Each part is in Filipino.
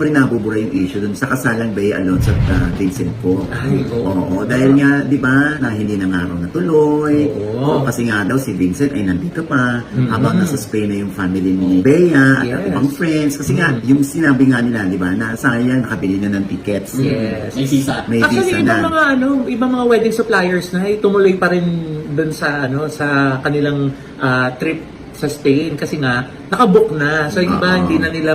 pa rin nabubura yung issue dun sa kasalang Bea Alonso at Vincent ko. Ay, Oo, dahil nga, di ba, na hindi na nga raw natuloy. Oo. Kasi nga daw si Vincent ay nandito pa, habang nasa Spain na yung family ni Bea at Yes. ibang friends. Kasi nga, yung sinabi nga nila, di ba, na sayang nakabili na ng tickets. Yes. May sisa. May Actually, visa ibang na. ibang mga wedding suppliers na tumuloy pa rin dun sa sa kanilang trip sa Spain kasi nga nakabook na. So yung iba Oo. hindi na nila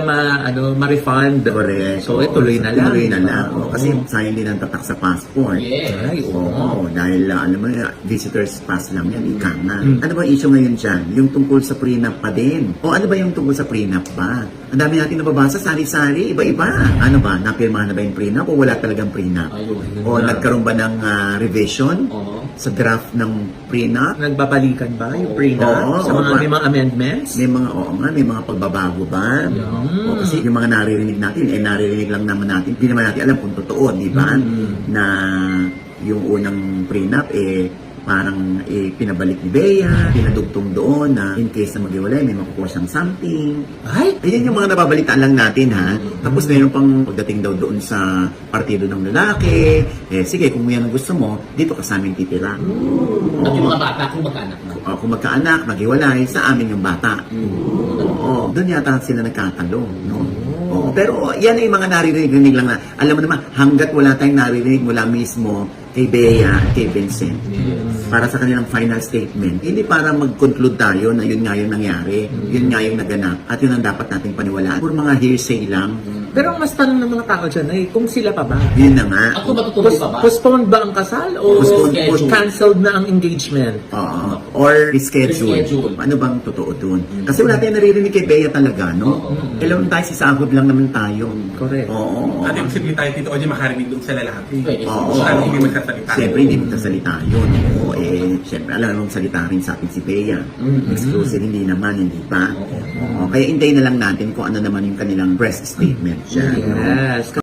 ma-refund. Correct. So tuloy na lang. Tuloy na lang. Oo. Kasi sayang din ang tatak sa passport. Yes. Ay, Oo, dahil alam mo, visitors pass lang yan, ika nga. Ano ba issue ngayon dyan? Yung tungkol sa prenup pa din. O ano ba yung tungkol sa prenup ba? Ang dami natin nababasa, sari-sari, iba-iba. Ano ba? Napirmahan na ba yung prenup o wala talagang prenup? Ayun. O nagkaroon ba ng revision Oo. sa draft ng prenup? Nagbabalikan ba yung prenup Oo, sa mga oo. may mga amendments? May mga, oo nga, may mga pagbabago ba? O kasi yung mga naririnig natin, naririnig lang naman natin. Hindi naman natin alam kung totoo, di ba? Na yung unang prenup, parang pinabalik ni Bea, pinadugtong doon na in case na maghiwalay, may makukuha siyang something. Ay, Ayan yung mga nababalitaan lang natin, ha? Tapos meron pang pagdating daw doon sa partido ng lalaki. Sige, kung yan ang gusto mo, dito ka sa amin titira. At yung mga bata, kung magkaanak na. Kung magkaanak, maghiwalay, sa amin yung bata. Oo, doon yata sila nagkatalo, no? Oo, pero yan ay mga naririnig lang na, alam mo naman, hanggat wala tayong naririnig mula mismo kay Bea at kay Vincent, para sa kanilang final statement, hindi para mag-conclude tayo na yun nga yung nangyari, yun nga yung naganap, at yun ang dapat nating paniwalaan. Puro mga hearsay lang, pero ang mas tanong ng mga tao dyan ay kung sila pa ba? yun na nga. Ako matutuloy pa ba? Postponed ba ang kasal o Postponed. canceled na ang engagement? Oo. Or reschedule. Reschedule. Ano bang totoo dun? Kasi wala tayong naririnig kay Bea talaga, no? Alam tayo, sisahod lang naman tayo. Correct. Oo. At yung sabihin tayo, Tito Oji, makarinig doon sa lalaki. Pwede. Oo. Sana hindi magsasalita. Siyempre, hindi magsasalita yun. Oo, siyempre, alam naman salita rin sa atin si Bea. Exclusive, hindi naman, hindi pa. Oo. Kaya intayin na lang natin kung ano naman yung kanilang press statement. Siya, no? Yes.